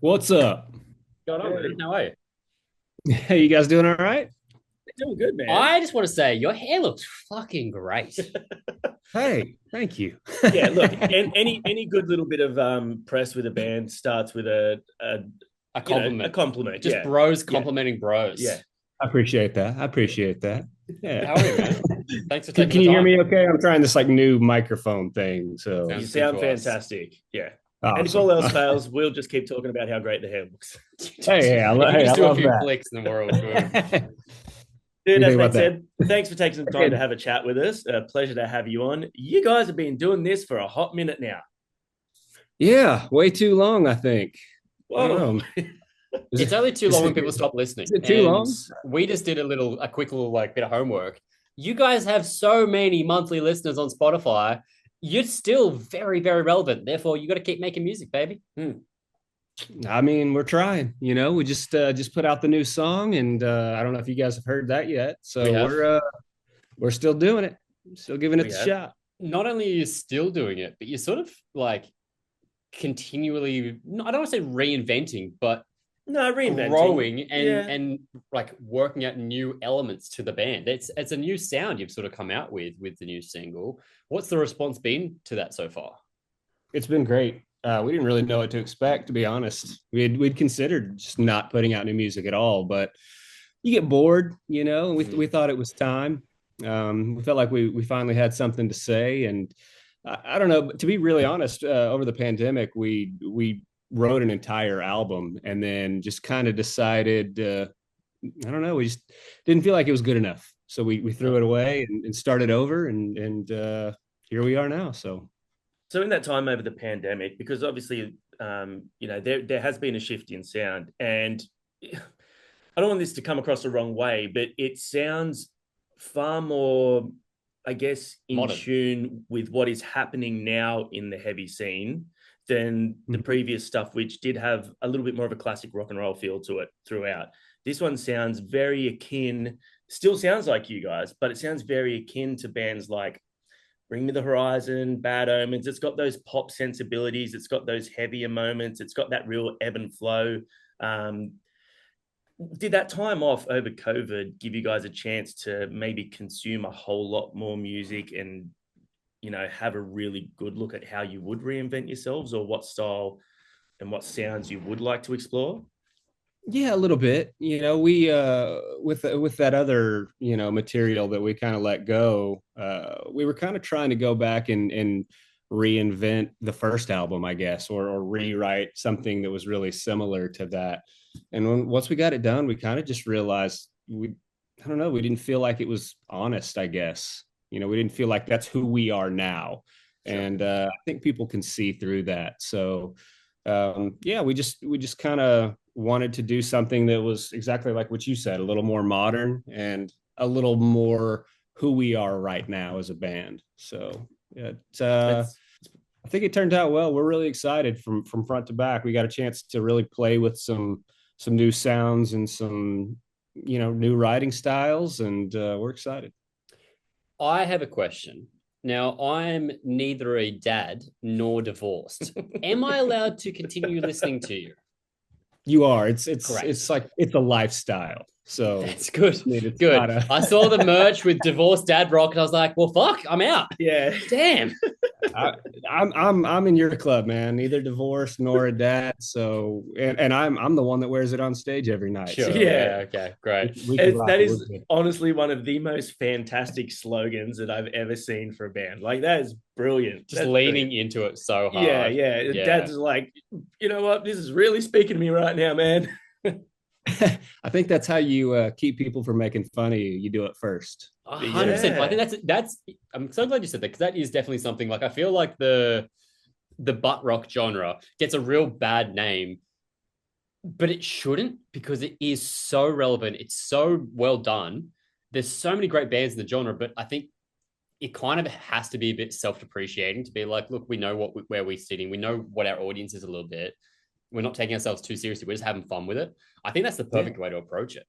What's up? What's going on, man? How are you? Hey, you guys doing all right? Doing good, man. I just want to say your hair looks fucking great. Hey, thank you. Yeah, look, and any good little bit of press with a band starts with A a compliment. compliment. Just Yeah, bros yeah, complimenting bros. yeah. I appreciate that. I appreciate that. How Yeah. are you, man? Thanks for Can, taking can the you hear time. me okay? I'm trying this like new microphone thing. So You Sounds good sound to us. fantastic. Yeah. And if all awesome. else fails, we'll just keep talking about how great the hair looks. If you Hey, I just do a love few flicks in the world, good. that. What do Dude, you as think mate about that? said, thanks for taking some time to Okay. have a chat with us. A pleasure to have you on. You guys have been doing this for a hot minute now. Yeah, way too long, I think. I don't Whoa. know. It's only too Is long it, when people stop is listening. it too And long? we just did a quick little like bit of homework. You guys have so many monthly listeners on Spotify. You're still very, very relevant. Therefore, you got to keep making music, baby. I mean, we're trying. We just put out the new song, and I don't know if you guys have heard that yet. We So have. we're still doing it, still giving it We the have. shot. Not only are you still doing it, but you're sort of like continually, I don't want to say reinventing, but No, reinventing. growing and Yeah. like working out new elements to the band. It's a new sound you've sort of come out with the new single. What's the response been to that so far? It's been great. We didn't really know what to expect, to be honest. We'd considered just not putting out new music at all, but you get bored, and we thought it was time. We felt like we finally had something to say, and I don't know. To be really honest, over the pandemic, we wrote an entire album, and then just kind of decided. I don't know. We just didn't feel like it was good enough, so we threw it away and started over, and here we are now. So So in that time over the pandemic, because obviously, there has been a shift in sound, and I don't want this to come across the wrong way, but it sounds far more, I guess, in Modern. tune with what is happening now in the heavy scene than the previous stuff, which did have a little bit more of a classic rock and roll feel to it throughout. This one sounds very akin, still sounds like you guys, but it sounds very akin to bands like Bring Me the Horizon, Bad Omens. It's got those pop sensibilities. It's got those heavier moments. It's got that real ebb and flow. Um, did that time off over COVID give you guys a chance to maybe consume a whole lot more music and have a really good look at how you would reinvent yourselves or what style and what sounds you would like to explore? yeah, a little bit. We with that other material that we kind of let go. We were kind of trying to go back and reinvent the first album, I guess, or rewrite something that was really similar to that. And once we got it done, we kind of just realized I don't know, we didn't feel like it was honest, I guess. We didn't feel like that's who we are now. Sure. And I think people can see through that. So yeah, we just kind of wanted to do something that was exactly like what you said, a little more modern and a little more who we are right now as a band. So yeah, That's I think it turned out well. We're really excited from front to back. We got a chance to really play with some new sounds and some new writing styles, and we're excited. I have a question. Now, I'm neither a dad nor divorced. Am I allowed to continue listening to you? You are. It's Great. like it's a lifestyle. So That's good. I mean, it's not Good. a. I saw the merch with divorced dad rock and I was like, well, fuck, I'm out. Yeah. Damn. I, I'm in your club, man. Neither divorced nor a dad. So and I'm the one that wears it on stage every night. Sure. So Yeah. Yeah. Okay. Great. we can rock That it. We're is good. honestly one of the most fantastic slogans that I've ever seen for a band. Like that is brilliant. Just That's leaning brilliant. into it so Yeah, hard. yeah. Yeah. Dad's like, you know what? This is really speaking to me right now, man. I think that's how you keep people from making fun of you. You do it first. 100%. I Yeah. think that's I'm so glad you said that because that is definitely something like I feel like the butt rock genre gets a real bad name, but it shouldn't because it is so relevant. It's so well done. There's so many great bands in the genre, but I think it kind of has to be a bit self-depreciating to be like, look, we know where we're sitting. We know what our audience is a little bit. We're not taking ourselves too seriously. We're just having fun with it. I think that's the Yeah. perfect way to approach it.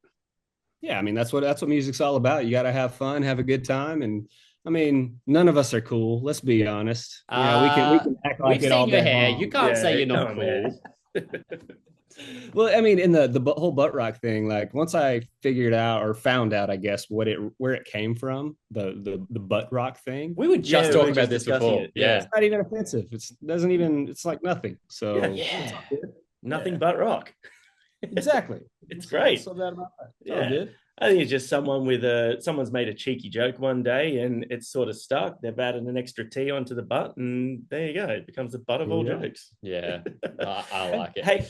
Yeah, I mean that's what music's all about. You got to have fun, have a good time, and I mean none of us are cool. Let's be honest. We can act like We've it all seen your day hair. You long. can't say Yeah, you're come not on, man. cool. Well, I mean, in the whole butt rock thing, like once I figured out or found out, I guess where it came from, the butt rock thing. We were Yeah, just we were talking about just this discussing before. it. Yeah. Yeah. It's not even offensive. It's doesn't even. It's like nothing. Yeah. So it's Yeah. all good. Nothing Yeah, but rock. exactly. It's What's great. so bad about that? It's all Yeah. good. I think it's just someone with someone's made a cheeky joke one day and it's sort of stuck. They've added an extra T onto the butt, and there you go. It becomes the butt of Here all we are. jokes. Yeah. I like it. Hey,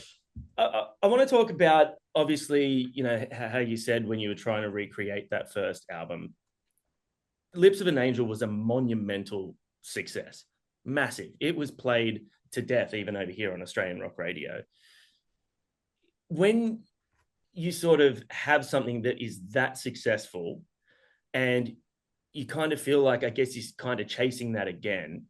I want to talk about obviously, how you said when you were trying to recreate that first album, Lips of an Angel was a monumental success, massive. It was played to death, even over here on Australian rock radio. When you sort of have something that is that successful and you kind of feel like, I guess, he's kind of chasing that again.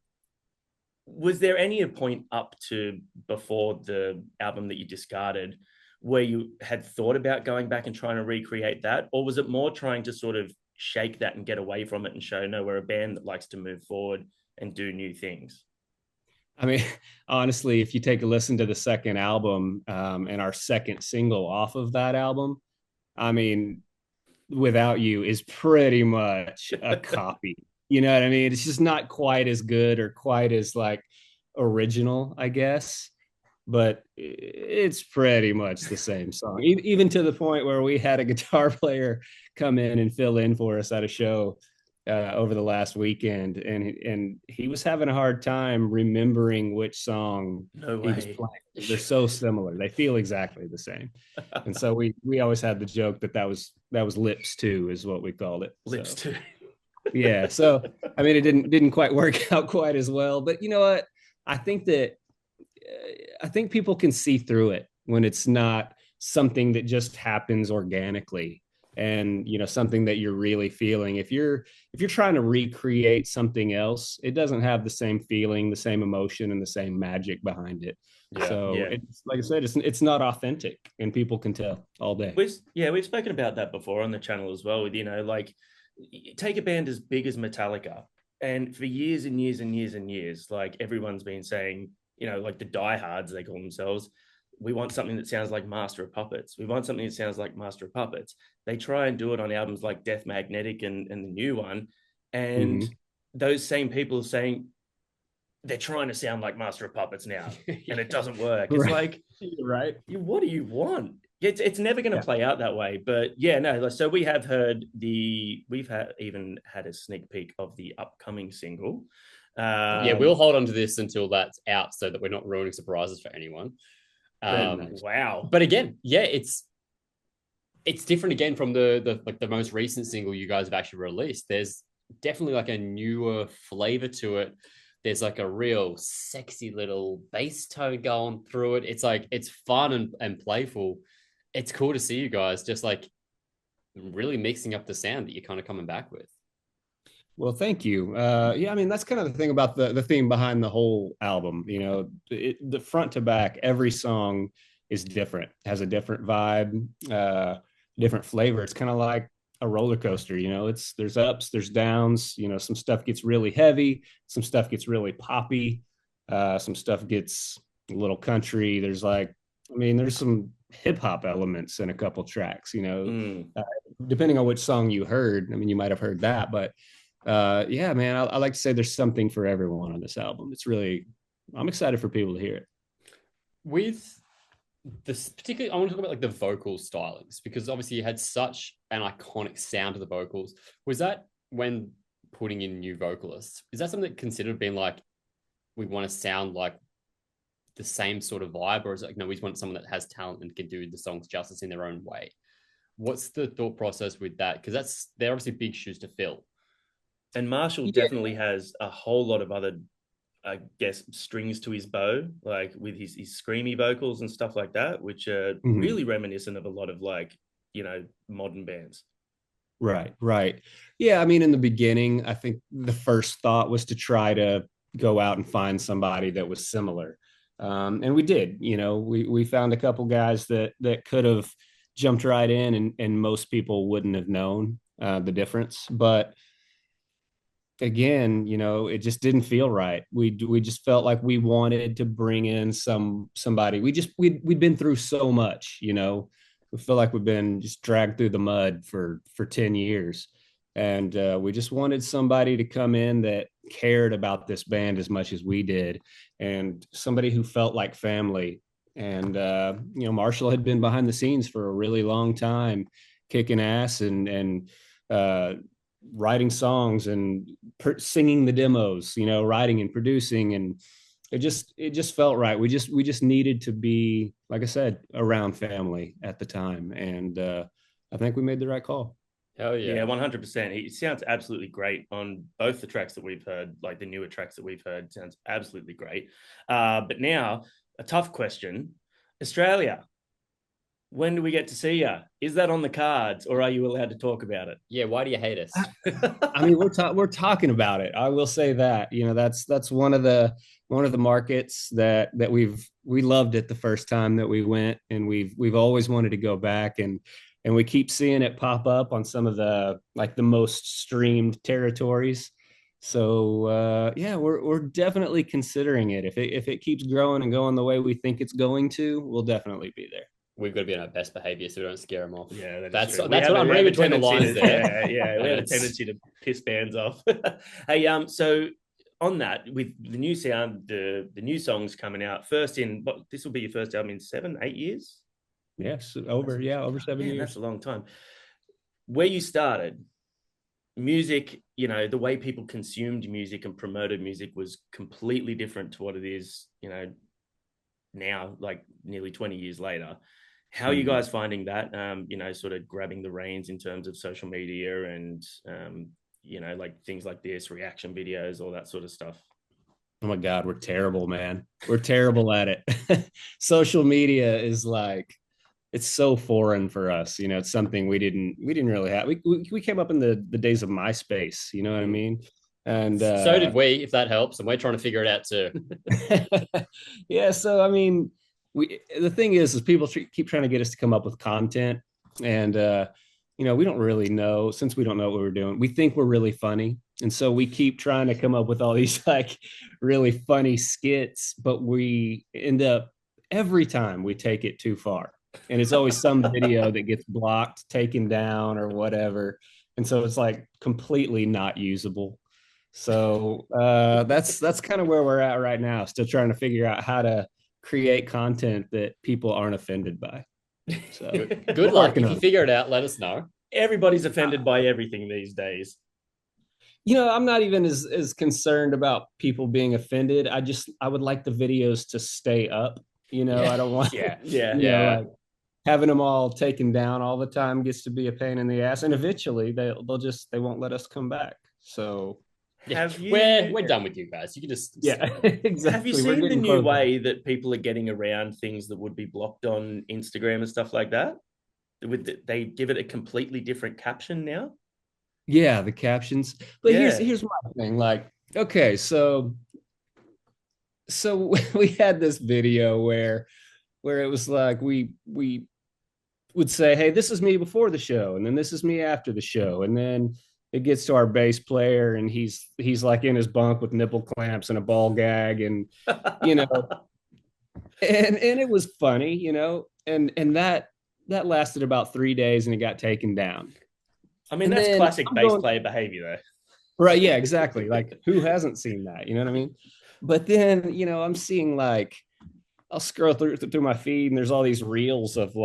Was there any point up to before the album that you discarded where you had thought about going back and trying to recreate that? Or was it more trying to sort of shake that and get away from it and show, no, we're a band that likes to move forward and do new things? I mean, honestly, if you take a listen to the second album and our second single off of that album, I mean, Without You is pretty much a copy. You know what I mean? It's just not quite as good or quite as like original, I guess, but it's pretty much the same song. Even to the point where we had a guitar player come in and fill in for us at a show over the last weekend, and he was having a hard time remembering which song No he was way. playing. They're so similar; they feel exactly the same. And so we always had the joke that was Lips Two is what we called it. Lips So, too. yeah. So I mean, it didn't quite work out quite as well, but you know what? I think that I think people can see through it when it's not something that just happens organically, and something that you're really feeling. If you're trying to recreate something else, it doesn't have the same feeling, the same emotion, and the same magic behind it. Yeah. So Yeah. it's like I said, it's not authentic, and people can tell all day. We've spoken about that before on the channel as well. With like, take a band as big as Metallica, and for years and years and years and years, like everyone's been saying, like the diehards they call themselves, we want something that sounds like Master of Puppets. We want something that sounds like Master of Puppets. They try and do it on albums like Death Magnetic and the new one, and Mhm. those same people are saying they're trying to sound like Master of Puppets now, and it doesn't work. It's Right. like, Right. what do you want? It's never going to Yeah. play out that way. But yeah, no. So we've even had a sneak peek of the upcoming single. Yeah, we'll hold on to this until that's out so that we're not ruining surprises for anyone. Nice. Wow. But again, yeah, it's different again from the most recent single you guys have actually released. There's definitely like a newer flavor to it. There's like a real sexy little bass tone going through it. It's like it's fun and playful. It's cool to see you guys just like really mixing up the sound that you're kind of coming back with. Well, thank you. Yeah, I mean that's kind of the thing about the theme behind the whole album. The front to back, every song is different, has a different vibe, different flavor. It's kind of like a roller coaster. There's ups, there's downs. Some stuff gets really heavy, some stuff gets really poppy, some stuff gets a little country. There's some hip hop elements in a couple tracks. Depending on which song you heard. I mean, you might have heard that, but yeah, man, I like to say there's something for everyone on this album. I'm excited for people to hear it. With this particularly, I want to talk about like the vocal stylings, because obviously you had such an iconic sound to the vocals. Was that when putting in new vocalists? Is that something that considered being like, we want to sound like the same sort of vibe, or is it like, no, we just want someone that has talent and can do the songs justice in their own way? What's the thought process with that? Because they're obviously big shoes to fill. And Marshall definitely has a whole lot of other, I guess, strings to his bow, like with his screamy vocals and stuff like that, which are really reminiscent of a lot of like, modern bands. Right. Yeah, I mean, in the beginning, I think the first thought was to try to go out and find somebody that was similar. And we did. We found a couple guys that could have jumped right in, and most people wouldn't have known the difference. But again, it just didn't feel right. We just felt like we wanted to bring in somebody. We'd been through so much. We feel like we've been just dragged through the mud for 10 years, and we just wanted somebody to come in that cared about this band as much as we did, and somebody who felt like family. And Marshall had been behind the scenes for a really long time, kicking ass and writing songs and singing the demos, writing and producing, and it just felt right. We just needed to be, like I said, around family at the time, and I think we made the right call. Hell yeah. Yeah, 100%. It sounds absolutely great on both the tracks that we've heard, like the newer tracks that we've heard. Sounds absolutely great. But now, a tough question. Australia, when do we get to see you? Is that on the cards, or are you allowed to talk about it? Yeah, why do you hate us? I mean, we're talking about it. I will say that. That's one of the markets that we loved it the first time that we went, and we've always wanted to go back, and we keep seeing it pop up on some of the most streamed territories. So yeah, we're definitely considering it. If it keeps growing and going the way we think it's going to, we'll definitely be there. We've got to be on our best behavior so we don't scare them off. Yeah, that's what I'm reading between the lines there. Yeah, we have a tendency to piss bands off. Hey, so on that, with the new sound, the new songs coming out first in this will be your first album in 7-8 years. Yes, over 7 years. That's a long time. Where you started, music, the way people consumed music and promoted music was completely different to what it is, now, like nearly 20 years later. How are you guys finding that, sort of grabbing the reins in terms of social media and, like things like this, reaction videos, all that sort of stuff? Oh my God, we're terrible, man. We're terrible at it. Social media is it's so foreign for us. It's something we didn't really have. We came up in the days of MySpace, you know what I mean? And so did we, if that helps, and we're trying to figure it out too. Yeah, so I mean, the thing is people keep trying to get us to come up with content, and we don't really know. Since we don't know what we're doing, we think we're really funny, and so we keep trying to come up with all these really funny skits, but we end up every time we take it too far, and it's always some video that gets blocked, taken down, or whatever, and so it's completely not usable. So that's kind of where we're at right now, still trying to figure out how to create content that people aren't offended by. So good luck. If you figure it out, let us know. Everybody's offended by everything these days. I'm not even as concerned about people being offended. I would like the videos to stay up. I don't want having them all taken down all the time gets to be a pain in the ass, and eventually they won't let us come back. So yeah, we're done with you guys. You can just exactly. Have you seen the new way that people are getting around things that would be blocked on Instagram and stuff like that? They give it a completely different caption now. Yeah, the captions. But here's my thing. Okay, so we had this video where it was we would say, hey, this is me before the show, and then this is me after the show, and then it gets to our bass player, and he's in his bunk with nipple clamps and a ball gag, and and it was funny, and that lasted about 3 days, and it got taken down. I mean, that's classic bass player behavior, though. Right? Yeah, exactly. Who hasn't seen that? You know what I mean? But then I'm seeing I'll scroll through my feed, and there's all these reels of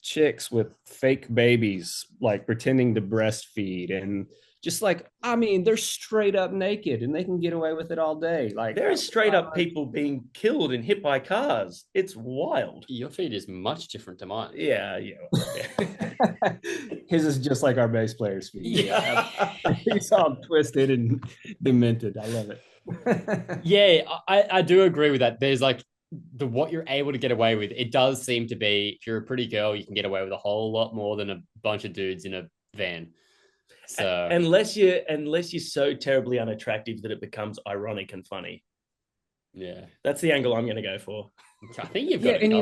chicks with fake babies pretending to breastfeed, and just they're straight up naked, and they can get away with it all day. There is straight up people being killed and hit by cars. It's wild. Your feed is much different to mine. Yeah. His is just like our bass player's feed. Yeah. He's all twisted and demented. I love it. Yeah, I do agree with that. There's what you're able to get away with. It does seem to be, if you're a pretty girl, you can get away with a whole lot more than a bunch of dudes in a van. So unless you're so terribly unattractive that it becomes ironic and funny. Yeah, that's the angle I'm going to go for. I think you've got and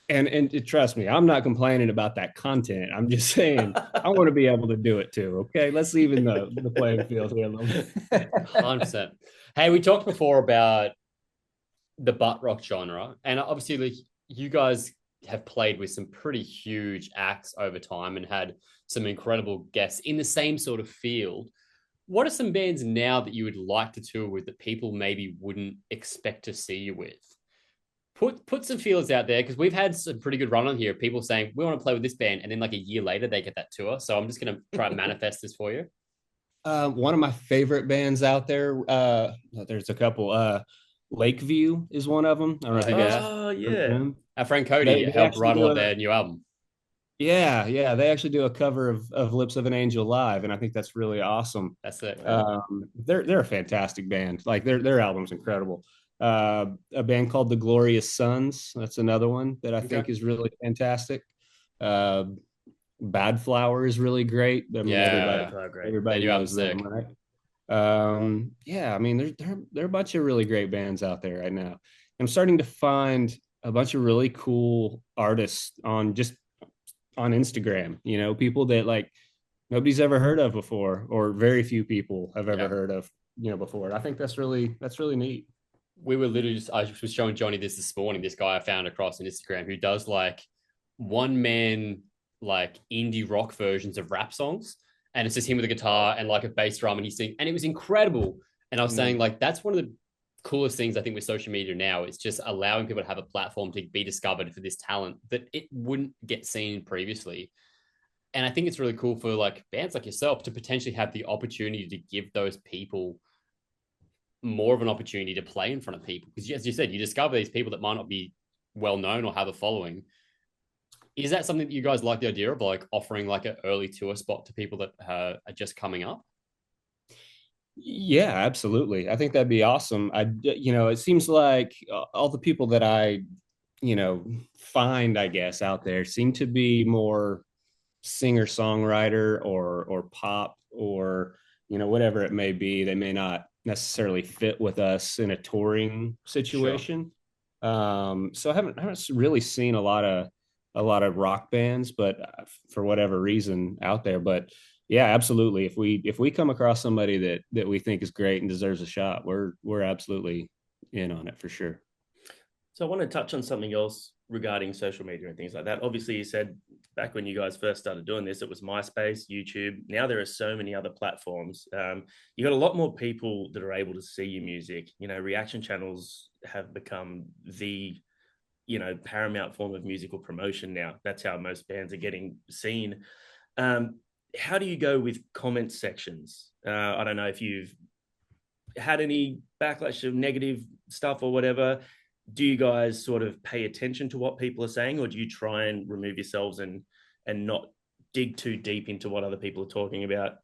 and trust me, I'm not complaining about that content. I'm just saying I want to be able to do it too. Okay, let's even the playing field here a little bit. 100%. Hey, we talked before about the butt rock genre, and obviously, like, you guys have played with some pretty huge acts over time and had some incredible guests in the same sort of field. What are some bands now that you would like to tour with that people maybe wouldn't expect to see you with? Put some feelers out there, because we've had some pretty good run on here. People saying we want to play with this band, and then like a year later they get that tour. So I'm just gonna try and manifest this for you. One of my favorite bands out there. There's a couple. Lakeview is one of them. I don't know if you guys. Oh yeah. Our friend Cody They helped actually write do all their new album. yeah. They actually do a cover of Lips of an Angel live, and I think that's really awesome. That's it. They're a fantastic band. Like their album's incredible. A band called the Glorious Sons. That's another one that I think is really fantastic. Bad Flower is really great. I mean, everybody knows them, right? Yeah, I mean, there are a bunch of really great bands out there right now. I'm starting to find a bunch of really cool artists on Instagram, people that like nobody's ever heard of before, or very few people have ever heard of, before. I think that's really neat. We were literally I was showing Johnny this morning, this guy I found across on Instagram who does like one man, like indie rock versions of rap songs. And it's just him with a guitar and like a bass drum, and he's singing, and it was incredible. And I was saying, like, that's one of the coolest things I think with social media now. It's just allowing people to have a platform to be discovered for this talent that it wouldn't get seen previously. And I think it's really cool for like bands like yourself to potentially have the opportunity to give those people more of an opportunity to play in front of people. Because as you said, you discover these people that might not be well known or have a following. Is that something that you guys like the idea of, like offering like an early tour spot to people that are just coming up? Yeah, absolutely. I think that'd be awesome. It seems like all the people that I, find, I guess, out there seem to be more singer-songwriter or pop or, whatever it may be. They may not necessarily fit with us in a touring situation. Sure. So I haven't really seen a lot of rock bands, but for whatever reason out there. But yeah, absolutely. If we come across somebody that we think is great and deserves a shot, we're absolutely in on it for sure. So I want to touch on something else regarding social media and things like that. Obviously, you said back when you guys first started doing this, it was MySpace, YouTube. Now there are so many other platforms. You got a lot more people that are able to see your music. Reaction channels have become the paramount form of musical promotion now. That's how most bands are getting seen. How do you go with comment sections? I don't know if you've had any backlash of negative stuff or whatever. Do you guys sort of pay attention to what people are saying, or do you try and remove yourselves and not dig too deep into what other people are talking about?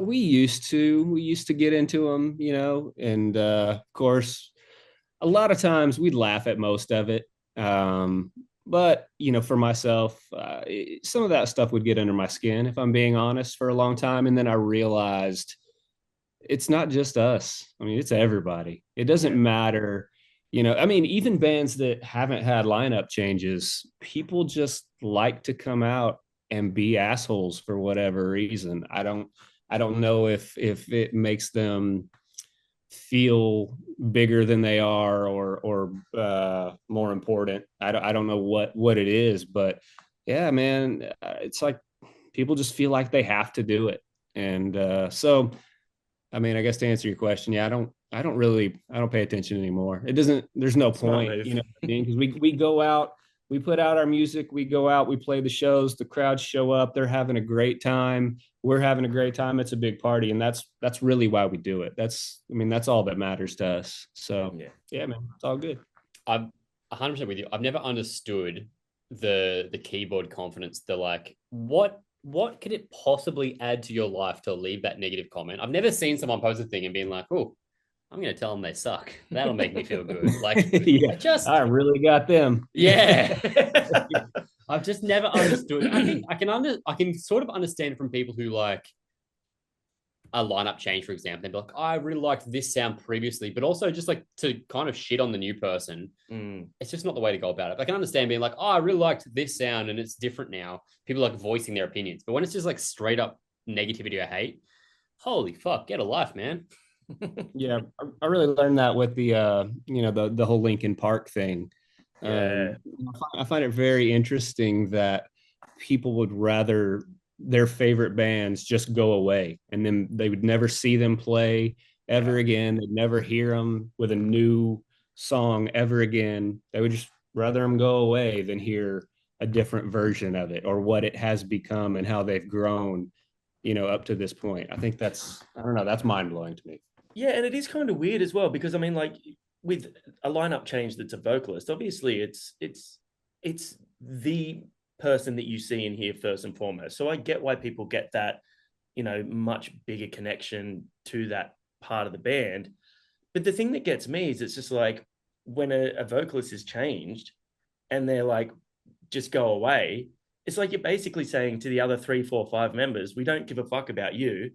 We used to get into them, and of course, a lot of times we'd laugh at most of it. But, for myself, some of that stuff would get under my skin, if I'm being honest, for a long time. And then I realized it's not just us. I mean, it's everybody. It doesn't matter. Even bands that haven't had lineup changes, people just like to come out and be assholes for whatever reason. I don't know if it makes them feel bigger than they are or more important. I don't know what it is, but yeah, man, it's like people just feel like they have to do it. And so, I mean, I guess to answer your question, yeah, I don't pay attention anymore. There's no point, because we go out, we put out our music, we go out, we play the shows, the crowds show up, they're having a great time, we're having a great time. It's a big party, and that's really why we do it. That's all that matters to us. So yeah, man, it's all good. I'm 100% with you. I've never understood the keyboard confidence. The like, what could it possibly add to your life to leave that negative comment? I've never seen someone post a thing and being like, oh, I'm going to tell them they suck. That'll make me feel good. Like, yeah, I really got them. Yeah. I've just never understood. I think I can sort of understand from people who like a lineup change, for example, they'd be like, oh, I really liked this sound previously, but also just like to kind of shit on the new person. It's just not the way to go about it. I can understand being like, oh, I really liked this sound and it's different now. People like voicing their opinions. But when it's just like straight up negativity or hate, holy fuck, get a life, man. Yeah, I really learned that with the the whole Linkin Park thing. Yeah. I find it very interesting that people would rather their favorite bands just go away, and then they would never see them play ever again. They'd never hear them with a new song ever again. They would just rather them go away than hear a different version of it or what it has become and how they've grown, up to this point. I think I don't know, that's mind blowing to me. Yeah, and it is kind of weird as well because I mean, like with a lineup change that's a vocalist, obviously it's the person that you see in here first and foremost. So I get why people get that, much bigger connection to that part of the band. But the thing that gets me is it's just like when a vocalist is changed and they're like, just go away. It's like you're basically saying to the other 3, 4, 5 members, we don't give a fuck about you.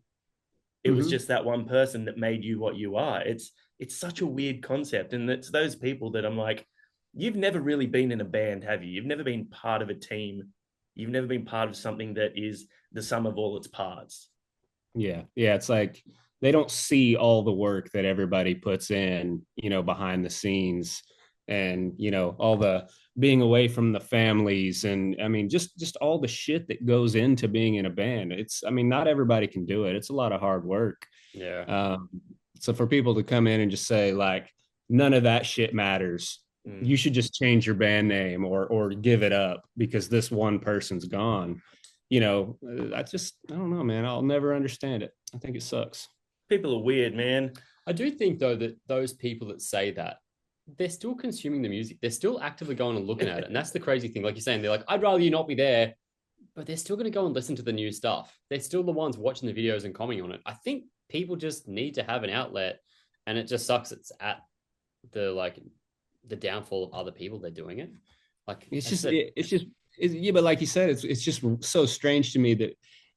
It was just that one person that made you what you are. It's such a weird concept. And it's those people that I'm like, you've never really been in a band, have you? You've never been part of a team. You've never been part of something that is the sum of all its parts. Yeah. Yeah. It's like they don't see all the work that everybody puts in, behind the scenes and, all the being away from the families. And I mean, just all the shit that goes into being in a band. Not everybody can do it. It's a lot of hard work. Yeah. So for people to come in and just say like, none of that shit matters. You should just change your band name or give it up because this one person's gone. I don't know, man. I'll never understand it. I think it sucks. People are weird, man. I do think though that those people that say that, they're still consuming the music. They're still actively going and looking at it. And that's the crazy thing. Like you're saying, they're like, I'd rather you not be there, but they're still going to go and listen to the new stuff. They're still the ones watching the videos and commenting on it. I think people just need to have an outlet, and it just sucks. It's at the downfall of other people. They're doing it. Like yeah, but like you said, it's just so strange to me that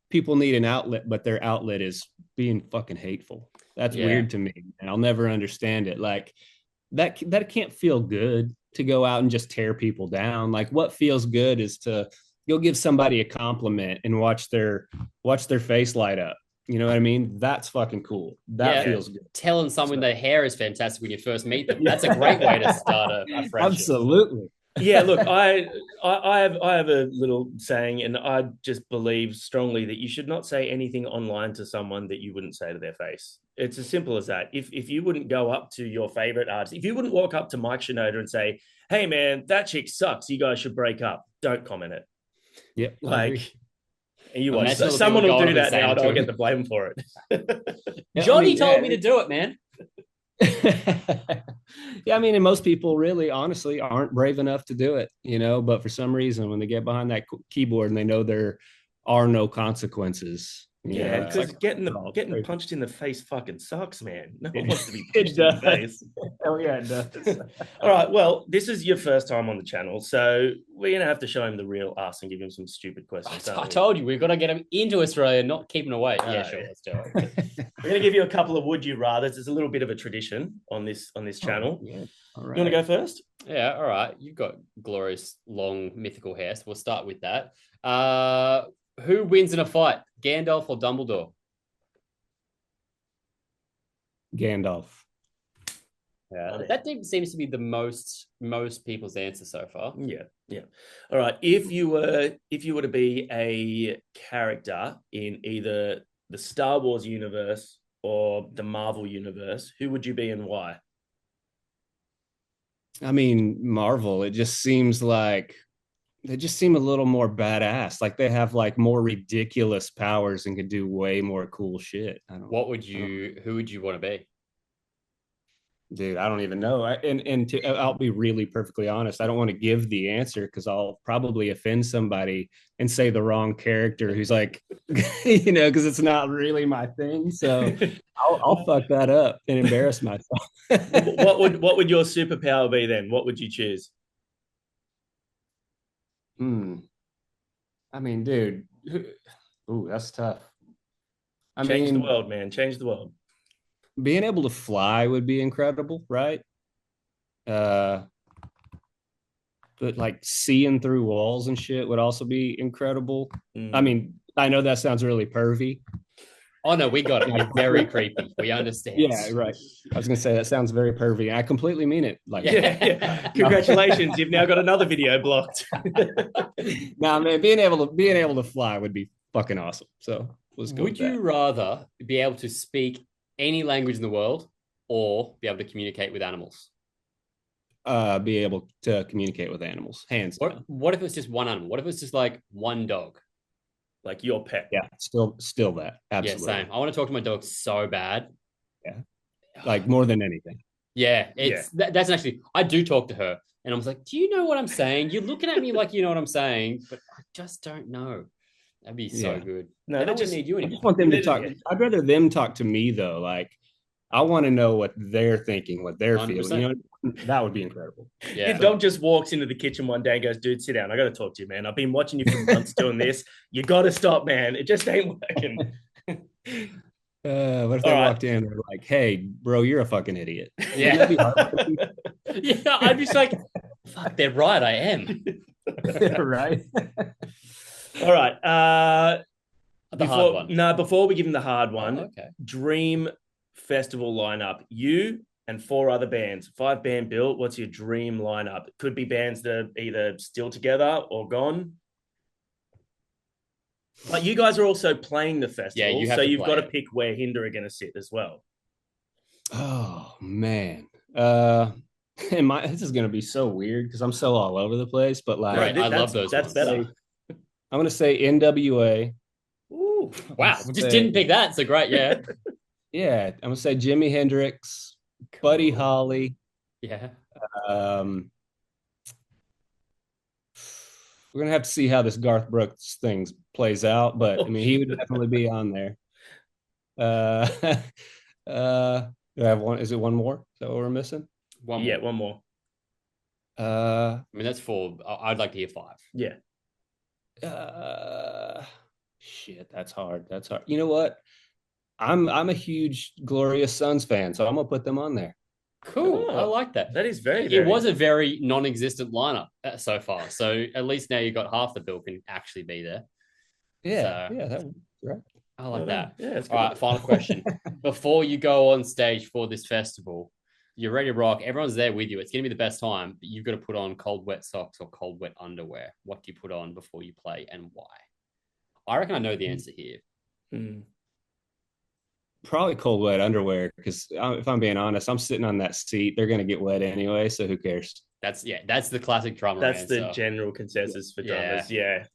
people need an outlet, but their outlet is being fucking hateful. That's weird to me, and I'll never understand it. Like that can't feel good to go out and just tear people down. Like what feels good is to go give somebody a compliment and watch their face light up. You know what I mean? That's fucking cool. That feels good. Telling someone their hair is fantastic when you first meet them. That's a great way to start a friendship. Absolutely. Yeah, look, I have a little saying, and I just believe strongly that you should not say anything online to someone that you wouldn't say to their face. It's as simple as that. If you wouldn't go up to your favorite artist, if you wouldn't walk up to Mike Shinoda and say, "Hey man, that chick sucks. You guys should break up," don't comment it. Yep. Like, and you watch. Someone will do that now, and I'll get the blame for it. Johnny told me to do it, man. Yeah, and most people really honestly aren't brave enough to do it, but for some reason when they get behind that keyboard and they know there are no consequences. Because like, getting punched in the face fucking sucks, man. No one wants to be punched in the face. Oh yeah, it does. All right, well, this is your first time on the channel, so we're gonna have to show him the real us and give him some stupid questions. I told you we've got to get him into Australia, not keep him away. Yeah, sure, let's do it. We're gonna give you a couple of would you rathers. There's a little bit of a tradition on this channel. Yeah. All right. You want to go first? Yeah, all right. You've got glorious long mythical hair, so we'll start with that. Who wins in a fight, Gandalf or Dumbledore? Gandalf. Yeah, that seems to be the most people's answer so far. Yeah. All right. If you were to be a character in either the Star Wars universe or the Marvel universe, who would you be and why? Marvel. It just seems like they just seem a little more badass. Like they have like more ridiculous powers and could do way more cool shit. Who would you want to be? Dude, I don't even know. I'll be really perfectly honest. I don't want to give the answer because I'll probably offend somebody and say the wrong character who's like, because it's not really my thing. So I'll fuck that up and embarrass myself. What would your superpower be then? What would you choose? Dude. Ooh, that's tough. I Change the mean, world, man. Change the world. being able to fly would be incredible, right? Uh, but like seeing through walls and shit would also be incredible. I mean, I know that sounds really pervy. Oh no, we got it. You're very creepy. We understand. Yeah, right. I was gonna say that sounds very pervy. I completely mean it. Like, Yeah. Congratulations, you've now got another video blocked. nah, man, being able to fly would be fucking awesome. So let's go. Would you rather be able to speak any language in the world or be able to communicate with animals? Be able to communicate with animals, hands down. What if it's just one animal? What if it's just like one dog? Like your pet. Yeah, still that. Absolutely. Yeah, same. I want to talk to my dog so bad. Yeah. Like more than anything. Yeah, that's actually, I do talk to her and I was like, do you know what I'm saying? You're looking at me like you know what I'm saying, but I just don't know. That'd be so good. No, I don't just need you I anymore. just want them to talk. I'd rather them talk to me though. Like, I want to know what they're thinking, what they're 100%. feeling. You know, that would be incredible. Yeah. Your dog just walks into the kitchen one day and goes, dude, sit down. I got to talk to you, man. I've been watching you for months doing this. You got to stop, man. It just ain't working. What if they walked in and were like, hey, bro, you're a fucking idiot. Yeah. Yeah, I'd be just like, fuck, they're right. I am. Right. All right. The hard one. No, before we give him the hard one, okay. Dream festival lineup. You and 4 other bands, 5-band bill. What's your dream lineup? It could be bands that are either still together or gone. But you guys are also playing the festival, you've got to pick where Hinder are going to sit as well. Oh man, this is going to be so weird because I'm so all over the place. But like, right, I love those. That's better. I'm going to say NWA. Ooh, wow, we just didn't pick that. So great, yeah. Yeah, I'm going to say Jimi Hendrix, Buddy Holly. Yeah. We're gonna have to see how this Garth Brooks thing plays out, but I mean, he would definitely be on there. Do I have one? Is it one more? Is that what we're missing? One more. I mean, that's 4. I'd like to hear 5. Yeah. Shit, that's hard. That's hard. You know what? I'm a huge Glorious Sons fan, so I'm gonna put them on there. Cool. I like that. That is very, It was a very non-existent lineup so far. So at least now you got half the bill can actually be there. Yeah. So, yeah, that was right. I like that. Yeah, all right, final question. Before you go on stage for this festival, you're ready to rock. Everyone's there with you. It's going to be the best time, but you've got to put on cold, wet socks or cold, wet underwear. What do you put on before you play and why? I reckon I know the answer here. Probably cold, wet underwear because if I'm being honest, I'm sitting on that seat. They're going to get wet anyway, so who cares? That's the classic drummer. That's answer. the general consensus for drummers. Yeah.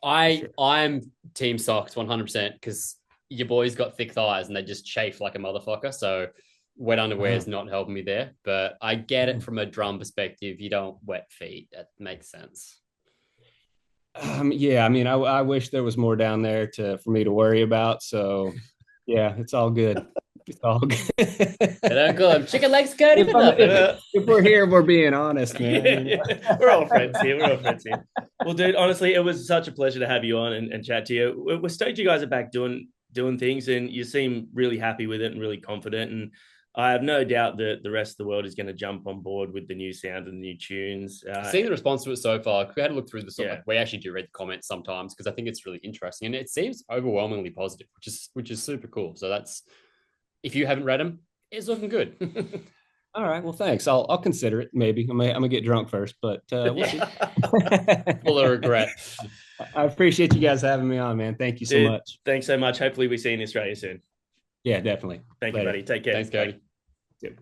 I'm team socks 100% because your boys got thick thighs and they just chafe like a motherfucker. So wet underwear is not helping me there, but I get it from a drum perspective. You don't wet feet. That makes sense. Yeah, I mean, I wish there was more down there for me to worry about. So yeah, it's all good. It's all good. They don't call them chicken legs, Cody. If we're here, we're being honest, man. Yeah. We're all friends here. Well, dude, honestly, it was such a pleasure to have you on and chat to you. We're stoked you guys are back doing things, and you seem really happy with it and really confident. And I have no doubt that the rest of the world is going to jump on board with the new sound and the new tunes. Seeing the response to it so far, we had to look through the song. Yeah. We actually do read the comments sometimes because I think it's really interesting, and it seems overwhelmingly positive, which is super cool. So that's, if you haven't read them, it's looking good. All right. Well, thanks. I'll consider it. Maybe I'm gonna get drunk first, but we'll see. Full of regret. I appreciate you guys having me on, man. Thank you so much. Thanks so much. Hopefully we see you in Australia soon. Yeah, definitely. Thank you, buddy. Take care. Thanks, Cody. Yep.